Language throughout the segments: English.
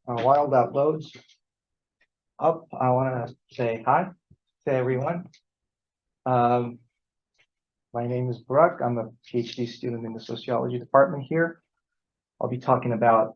While that loads up, I want to say hi to everyone. My name is Burak. I'm a PhD student in the Sociology department here. I'll be talking about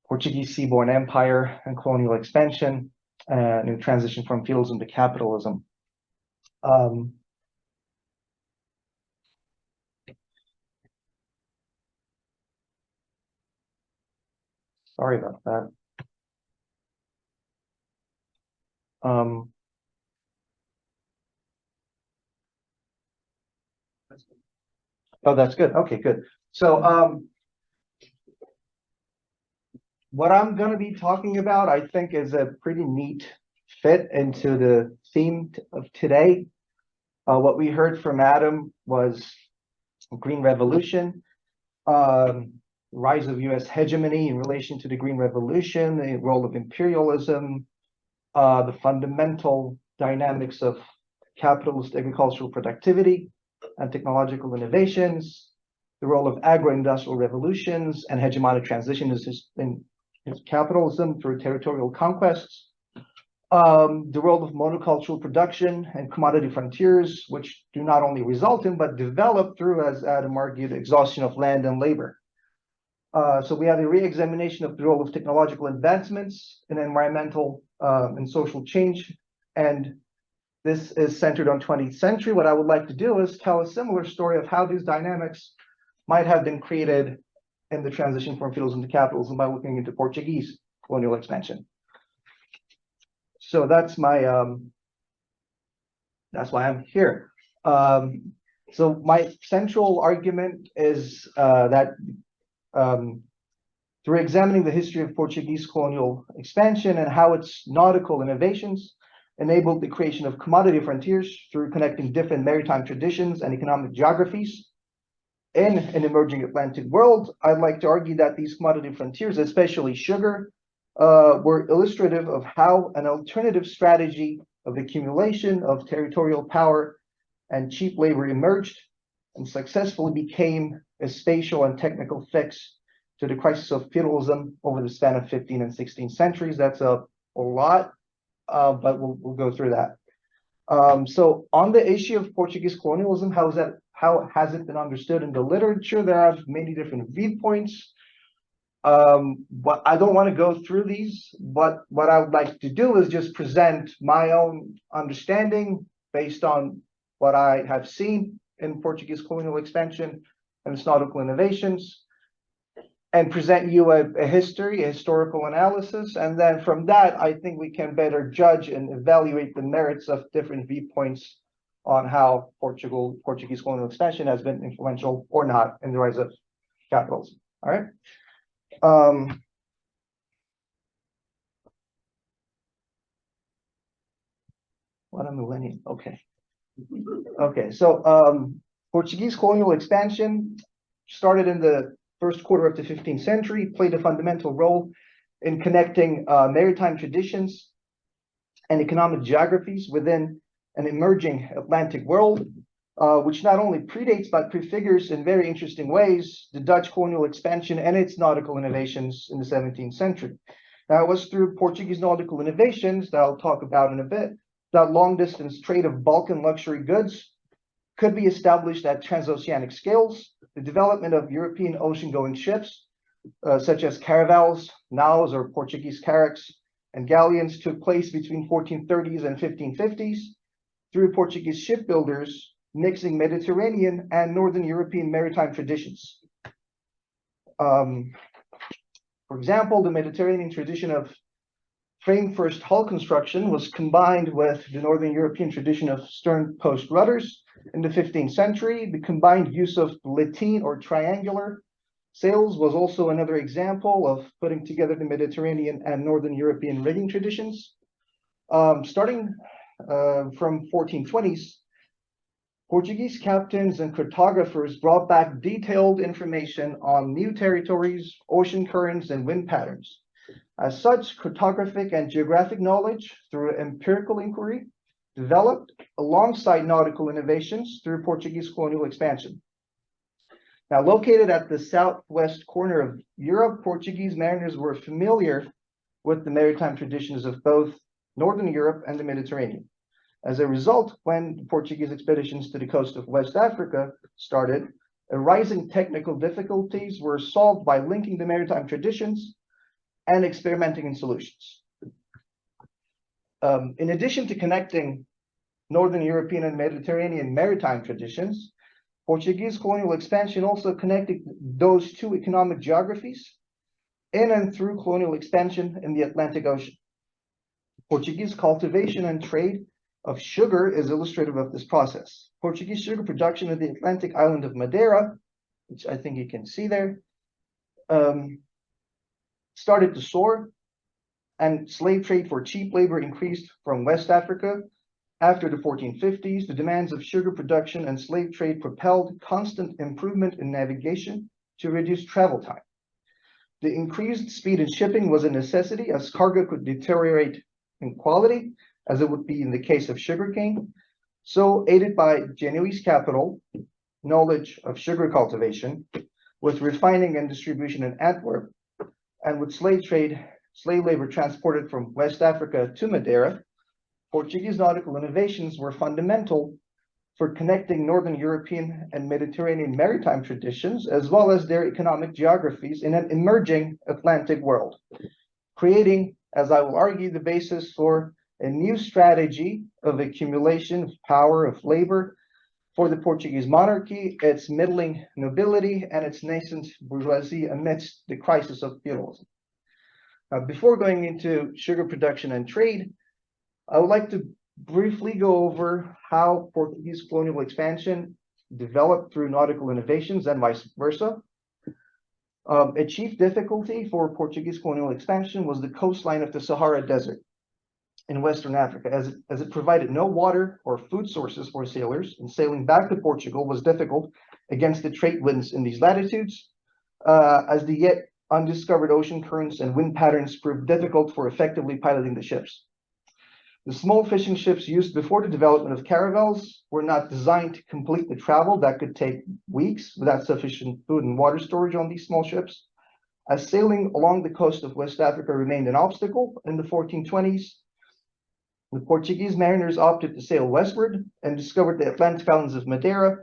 Portuguese Seaborne Empire and colonial expansion and in transition from feudalism to capitalism. Sorry about that. Oh, that's good. Okay, good. So what I'm going to be talking about, I think, is a pretty neat fit into the theme of today. What we heard from Adam was Green Revolution, rise of U.S. hegemony in relation to the Green Revolution, the role of imperialism, the fundamental dynamics of capitalist agricultural productivity and technological innovations, the role of agro-industrial revolutions and hegemonic transitions in capitalism through territorial conquests, the role of monocultural production and commodity frontiers, which do not only result in, but develop through, as Adam argued, exhaustion of land and labor. So we have a re-examination of the role of technological advancements in environmental and social change. And this is centered on 20th century. What I would like to do is tell a similar story of how these dynamics might have been created in the transition from feudalism to capitalism by looking into Portuguese colonial expansion. So that's my that's why I'm here. So my central argument is that through examining the history of Portuguese colonial expansion and how its nautical innovations enabled the creation of commodity frontiers through connecting different maritime traditions and economic geographies in an emerging Atlantic world, I'd like to argue that these commodity frontiers, especially sugar, were illustrative of how an alternative strategy of accumulation of territorial power and cheap labor emerged and successfully became a spatial and technical fix to the crisis of feudalism over the span of 15th and 16th centuries. That's a lot, but we'll go through that. So on the issue of Portuguese colonialism, how has it been understood in the literature? There are many different viewpoints. But I don't want to go through these, but what I would like to do is just present my own understanding based on what I have seen in Portuguese colonial expansion and its nautical innovations, and present you a history, a historical analysis, and then from that, I think we can better judge and evaluate the merits of different viewpoints on how Portuguese colonial expansion has been influential or not in the rise of capitalism. All right. What a millennium. Okay. Okay. So Portuguese colonial expansion started in the first quarter of the 15th century, played a fundamental role in connecting maritime traditions and economic geographies within an emerging Atlantic world, which not only predates but prefigures in very interesting ways the Dutch colonial expansion and its nautical innovations in the 17th century. Now, it was through Portuguese nautical innovations that I'll talk about in a bit that long-distance trade of bulk and luxury goods could be established at transoceanic scales. The development of European ocean-going ships, such as caravels, naus, or Portuguese carracks, and galleons took place between 1430s and 1550s through Portuguese shipbuilders mixing Mediterranean and Northern European maritime traditions. For example, the Mediterranean tradition of frame-first hull construction was combined with the Northern European tradition of stern-post rudders in the 15th century. The combined use of lateen or triangular sails was also another example of putting together the Mediterranean and Northern European rigging traditions. Starting from 1420s, Portuguese captains and cartographers brought back detailed information on new territories, ocean currents, and wind patterns. As such, cartographic and geographic knowledge through empirical inquiry developed alongside nautical innovations through Portuguese colonial expansion. Now, located at the southwest corner of Europe, Portuguese mariners were familiar with the maritime traditions of both Northern Europe and the Mediterranean. As a result, when the Portuguese expeditions to the coast of West Africa started, arising technical difficulties were solved by linking the maritime traditions and experimenting in solutions. In addition to connecting Northern European and Mediterranean maritime traditions, Portuguese colonial expansion also connected those two economic geographies in and through colonial expansion in the Atlantic Ocean. Portuguese cultivation and trade of sugar is illustrative of this process. Portuguese sugar production in the Atlantic island of Madeira, which I think you can see there, started to soar, and slave trade for cheap labor increased from West Africa. After the 1450s, the demands of sugar production and slave trade propelled constant improvement in navigation to reduce travel time. The increased speed in shipping was a necessity, as cargo could deteriorate in quality, as it would be in the case of sugarcane. So, aided by Genoese capital, knowledge of sugar cultivation, with refining and distribution in Antwerp, and with slave labor transported from West Africa to Madeira, Portuguese nautical innovations were fundamental for connecting Northern European and Mediterranean maritime traditions, as well as their economic geographies in an emerging Atlantic world, creating, as I will argue, the basis for a new strategy of accumulation of power of labor for the Portuguese monarchy, its middling nobility, and its nascent bourgeoisie amidst the crisis of feudalism. Now, before going into sugar production and trade, I would like to briefly go over how Portuguese colonial expansion developed through nautical innovations and vice versa. A chief difficulty for Portuguese colonial expansion was the coastline of the Sahara Desert in Western Africa, as it provided no water or food sources for sailors, and sailing back to Portugal was difficult against the trade winds in these latitudes, as the yet undiscovered ocean currents and wind patterns proved difficult for effectively piloting the ships. The small fishing ships used before the development of caravels were not designed to complete the travel that could take weeks without sufficient food and water storage on these small ships. As sailing along the coast of West Africa remained an obstacle in the 1420s, the Portuguese mariners opted to sail westward and discovered the Atlantic islands of Madeira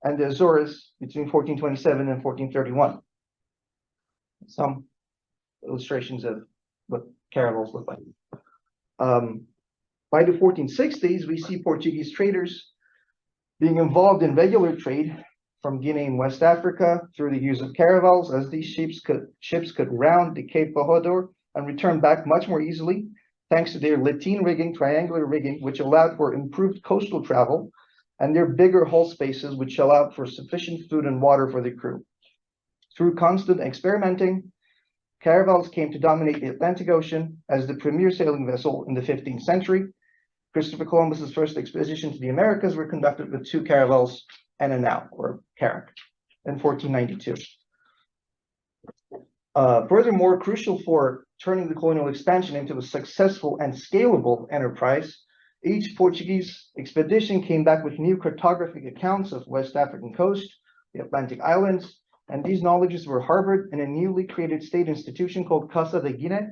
and the Azores between 1427 and 1431. Some illustrations of what caravels look like. By the 1460s, we see Portuguese traders being involved in regular trade from Guinea and West Africa through the use of caravels, as these ships could round the Cape Bojador and return back much more easily, thanks to their lateen rigging, triangular rigging, which allowed for improved coastal travel, and their bigger hull spaces, which allowed for sufficient food and water for the crew. Through constant experimenting, caravels came to dominate the Atlantic Ocean as the premier sailing vessel in the 15th century. Christopher Columbus's first expedition to the Americas were conducted with 2 caravels and a nau, or carrack, in 1492. Furthermore, crucial for turning the colonial expansion into a successful and scalable enterprise, each Portuguese expedition came back with new cartographic accounts of West African coast, the Atlantic islands, and these knowledges were harbored in a newly created state institution called Casa de Guinea,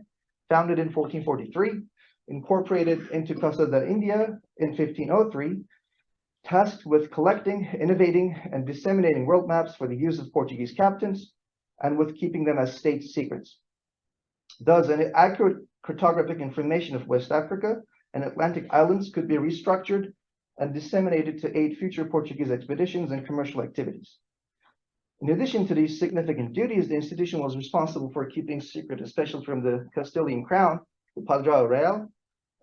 founded in 1443, incorporated into Casa de India in 1503, tasked with collecting, innovating, and disseminating world maps for the use of Portuguese captains, and with keeping them as state secrets. Thus, an accurate cartographic information of West Africa and Atlantic islands could be restructured and disseminated to aid future Portuguese expeditions and commercial activities. In addition to these significant duties, the institution was responsible for keeping secret, especially from the Castilian crown, the Padrão Real,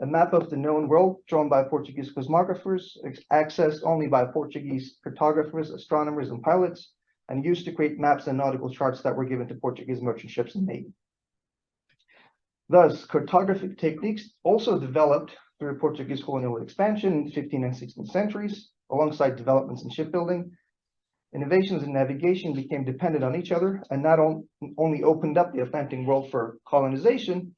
a map of the known world drawn by Portuguese cosmographers, accessed only by Portuguese cartographers, astronomers, and pilots, and used to create maps and nautical charts that were given to Portuguese merchant ships and navy. Thus, cartographic techniques also developed through Portuguese colonial expansion in the 15th and 16th centuries, alongside developments in shipbuilding. Innovations in navigation became dependent on each other and not only opened up the Atlantic world for colonization,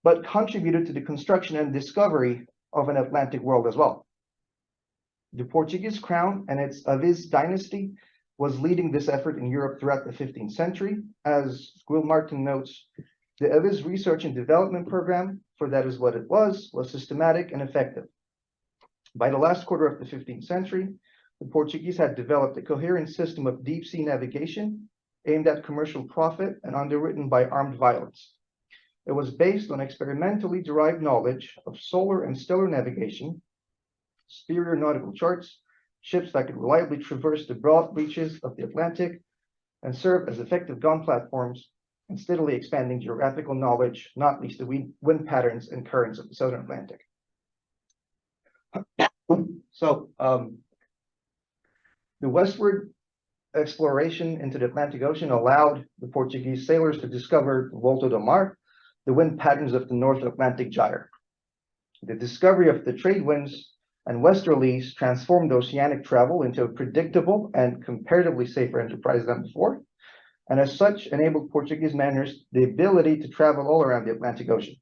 but contributed to the construction and discovery of an Atlantic world as well. The Portuguese crown and its dynasty was leading this effort in Europe throughout the 15th century. As Will Martin notes, the EVIS research and development program, for that is what it was systematic and effective. By the last quarter of the 15th century, the Portuguese had developed a coherent system of deep sea navigation aimed at commercial profit and underwritten by armed violence. It was based on experimentally derived knowledge of solar and stellar navigation, superior nautical charts, ships that could reliably traverse the broad reaches of the Atlantic and serve as effective gun platforms, and steadily expanding geographical knowledge, not least the wind patterns and currents of the Southern Atlantic. So the westward exploration into the Atlantic Ocean allowed the Portuguese sailors to discover Volta do Mar, the wind patterns of the North Atlantic gyre. The discovery of the trade winds and westerlies transformed oceanic travel into a predictable and comparatively safer enterprise than before, and as such enabled Portuguese mariners the ability to travel all around the Atlantic Ocean.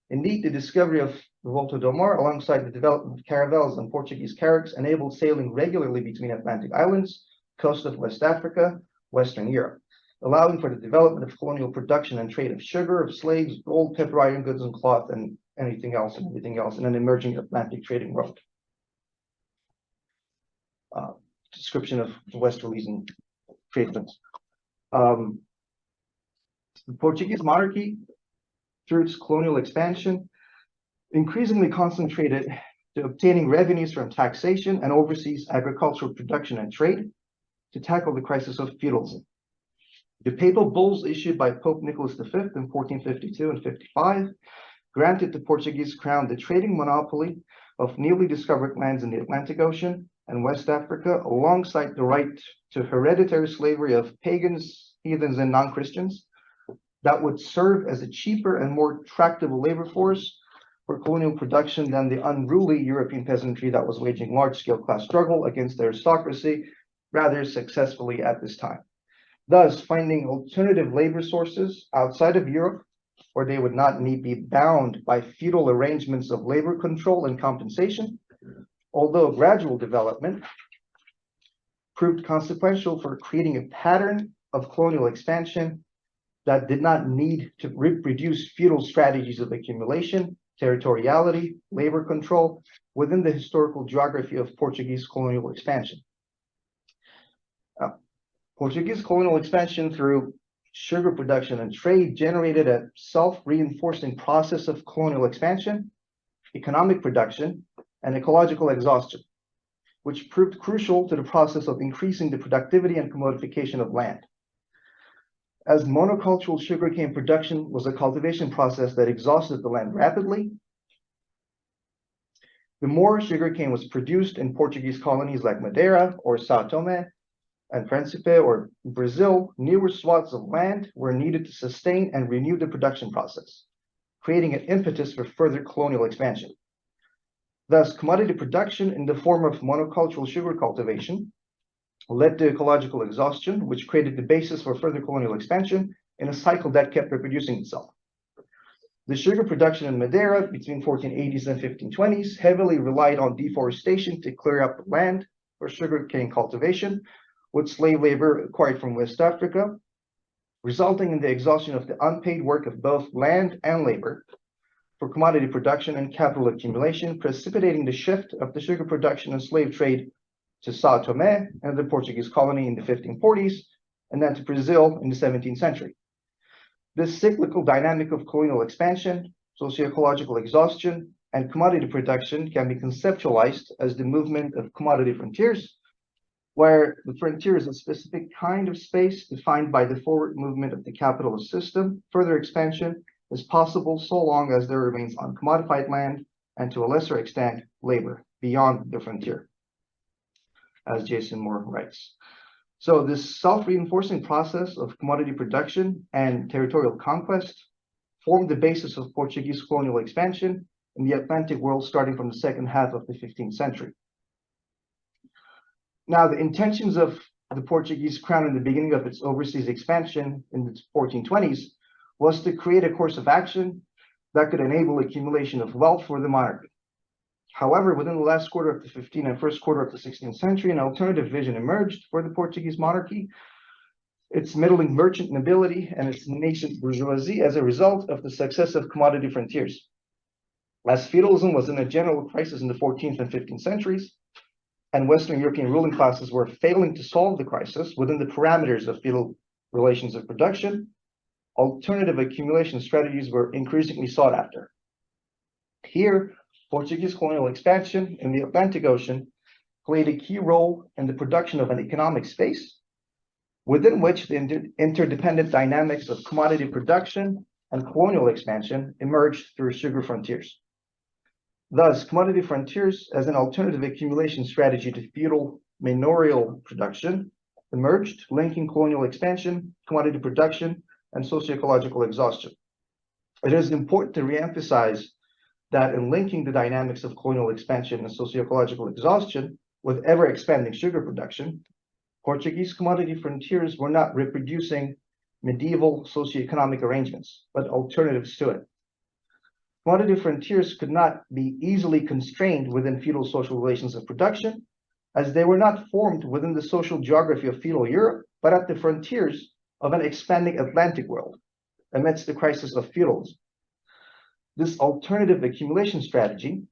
Indeed, the discovery of Volta do Mar, alongside the development of caravels and Portuguese carracks, enabled sailing regularly between Atlantic islands, coast of West Africa, Western Europe, allowing for the development of colonial production and trade of sugar, of slaves, gold, pepper, iron goods, and cloth, and everything else in an emerging Atlantic trading route. Description of the westerlies and trade winds. The Portuguese monarchy, through its colonial expansion, increasingly concentrated to obtaining revenues from taxation and overseas agricultural production and trade to tackle the crisis of feudalism. The papal bulls issued by Pope Nicholas V in 1452 and 55 granted the Portuguese crown the trading monopoly of newly discovered lands in the Atlantic Ocean and West Africa, alongside the right to hereditary slavery of pagans, heathens, and non-Christians that would serve as a cheaper and more tractable labor force for colonial production than the unruly European peasantry that was waging large-scale class struggle against the aristocracy rather successfully at this time. Thus, finding alternative labor sources outside of Europe, where they would not need be bound by feudal arrangements of labor control and compensation, although gradual development, proved consequential for creating a pattern of colonial expansion that did not need to reproduce feudal strategies of accumulation, territoriality, labor control within the historical geography of Portuguese colonial expansion. Portuguese colonial expansion through sugar production and trade generated a self-reinforcing process of colonial expansion, economic production, and ecological exhaustion, which proved crucial to the process of increasing the productivity and commodification of land. As monocultural sugarcane production was a cultivation process that exhausted the land rapidly, the more sugarcane was produced in Portuguese colonies like Madeira or São Tomé and Príncipe or Brazil, newer swaths of land were needed to sustain and renew the production process, creating an impetus for further colonial expansion. Thus, commodity production in the form of monocultural sugar cultivation led to ecological exhaustion, which created the basis for further colonial expansion in a cycle that kept reproducing itself. The sugar production in Madeira between 1480s and 1520s heavily relied on deforestation to clear up the land for sugarcane cultivation, with slave labor acquired from West Africa, resulting in the exhaustion of the unpaid work of both land and labor for commodity production and capital accumulation, precipitating the shift of the sugar production and slave trade to São Tomé and the Portuguese colony in the 1540s, and then to Brazil in the 17th century. This cyclical dynamic of colonial expansion, socio-ecological exhaustion, and commodity production can be conceptualized as the movement of commodity frontiers, where the frontier is a specific kind of space defined by the forward movement of the capitalist system. Further expansion is possible so long as there remains uncommodified land and, to a lesser extent, labor beyond the frontier, as Jason Moore writes. So this self-reinforcing process of commodity production and territorial conquest formed the basis of Portuguese colonial expansion in the Atlantic world starting from the second half of the 15th century. Now, the intentions of the Portuguese crown in the beginning of its overseas expansion in the 1420s was to create a course of action that could enable accumulation of wealth for the monarchy. However, within the last quarter of the 15th and first quarter of the 16th century, an alternative vision emerged for the Portuguese monarchy, its middling merchant nobility, and its nascent bourgeoisie as a result of the success of commodity frontiers. As feudalism was in a general crisis in the 14th and 15th centuries, and Western European ruling classes were failing to solve the crisis within the parameters of feudal relations of production, alternative accumulation strategies were increasingly sought after. Here, Portuguese colonial expansion in the Atlantic Ocean played a key role in the production of an economic space within which the interdependent dynamics of commodity production and colonial expansion emerged through sugar frontiers. Thus, commodity frontiers as an alternative accumulation strategy to feudal manorial production emerged, linking colonial expansion, commodity production, and socio-ecological exhaustion. It is important to reemphasize that in linking the dynamics of colonial expansion and socio-ecological exhaustion with ever-expanding sugar production, Portuguese commodity frontiers were not reproducing medieval socioeconomic arrangements, but alternatives to it. Commodity frontiers could not be easily constrained within feudal social relations of production, as they were not formed within the social geography of feudal Europe, but at the frontiers of an expanding Atlantic world amidst the crisis of feudalism. This alternative accumulation strategy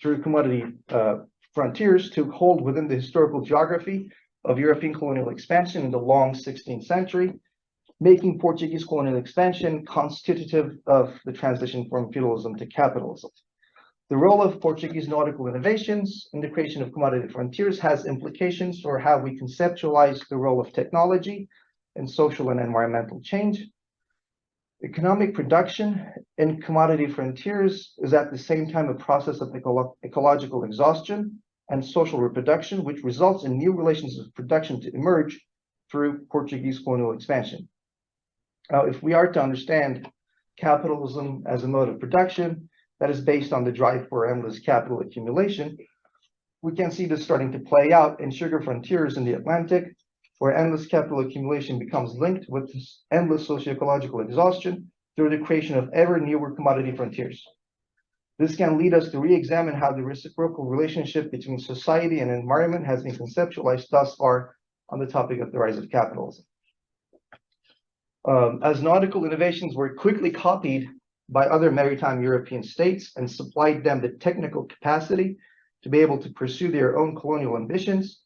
through commodity frontiers took hold within the historical geography of European colonial expansion in the long 16th century, making Portuguese colonial expansion constitutive of the transition from feudalism to capitalism. The role of Portuguese nautical innovations in the creation of commodity frontiers has implications for how we conceptualize the role of technology in social and environmental change. Economic production in commodity frontiers is at the same time a process of ecological exhaustion and social reproduction, which results in new relations of production to emerge through Portuguese colonial expansion. Now, if we are to understand capitalism as a mode of production that is based on the drive for endless capital accumulation, we can see this starting to play out in sugar frontiers in the Atlantic, where endless capital accumulation becomes linked with endless socio-ecological exhaustion through the creation of ever newer commodity frontiers. This can lead us to re-examine how the reciprocal relationship between society and environment has been conceptualized thus far on the topic of the rise of capitalism. As nautical innovations were quickly copied by other maritime European states and supplied them the technical capacity to be able to pursue their own colonial ambitions,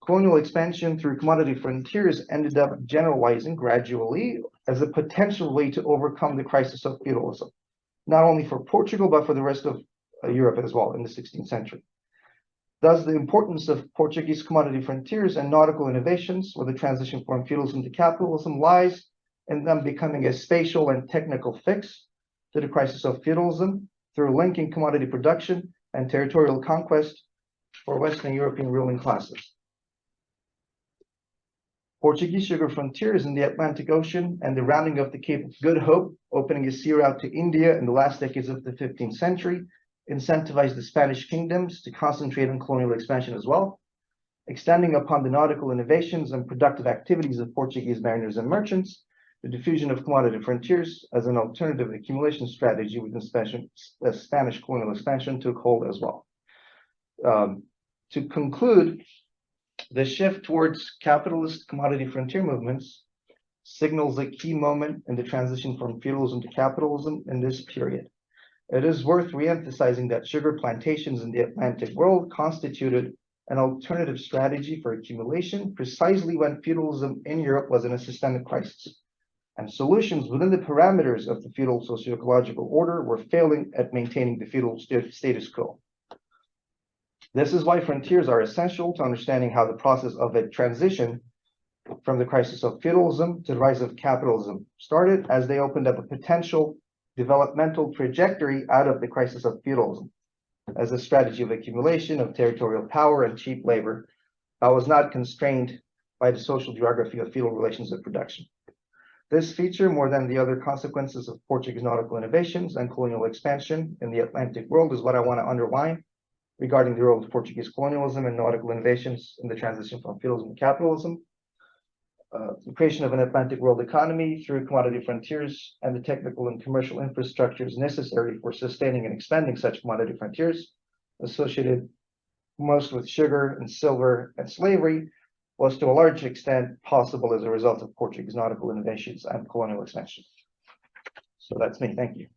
colonial expansion through commodity frontiers ended up generalizing gradually as a potential way to overcome the crisis of feudalism, not only for Portugal, but for the rest of Europe as well in the 16th century. Thus, the importance of Portuguese commodity frontiers and nautical innovations with the transition from feudalism to capitalism lies in them becoming a spatial and technical fix to the crisis of feudalism through linking commodity production and territorial conquest for Western European ruling classes. Portuguese sugar frontiers in the Atlantic Ocean and the rounding of the Cape of Good Hope, opening a sea route to India in the last decades of the 15th century, incentivized the Spanish kingdoms to concentrate on colonial expansion as well, extending upon the nautical innovations and productive activities of Portuguese mariners and merchants. The diffusion of commodity frontiers as an alternative accumulation strategy within Spanish colonial expansion took hold as well. To conclude, the shift towards capitalist commodity frontier movements signals a key moment in the transition from feudalism to capitalism in this period. It is worth re-emphasizing that sugar plantations in the Atlantic world constituted an alternative strategy for accumulation precisely when feudalism in Europe was in a systemic crisis, and solutions within the parameters of the feudal socio-ecological order were failing at maintaining the feudal status quo. This is why frontiers are essential to understanding how the process of a transition from the crisis of feudalism to the rise of capitalism started, as they opened up a potential developmental trajectory out of the crisis of feudalism as a strategy of accumulation of territorial power and cheap labor that was not constrained by the social geography of feudal relations of production. This feature, more than the other consequences of Portuguese nautical innovations and colonial expansion in the Atlantic world, is what I want to underline regarding the role of Portuguese colonialism and nautical innovations in the transition from feudalism to capitalism. The creation of an Atlantic world economy through commodity frontiers and the technical and commercial infrastructures necessary for sustaining and expanding such commodity frontiers associated most with sugar and silver and slavery was to a large extent possible as a result of Portuguese nautical innovations and colonial expansion. So that's me. Thank you.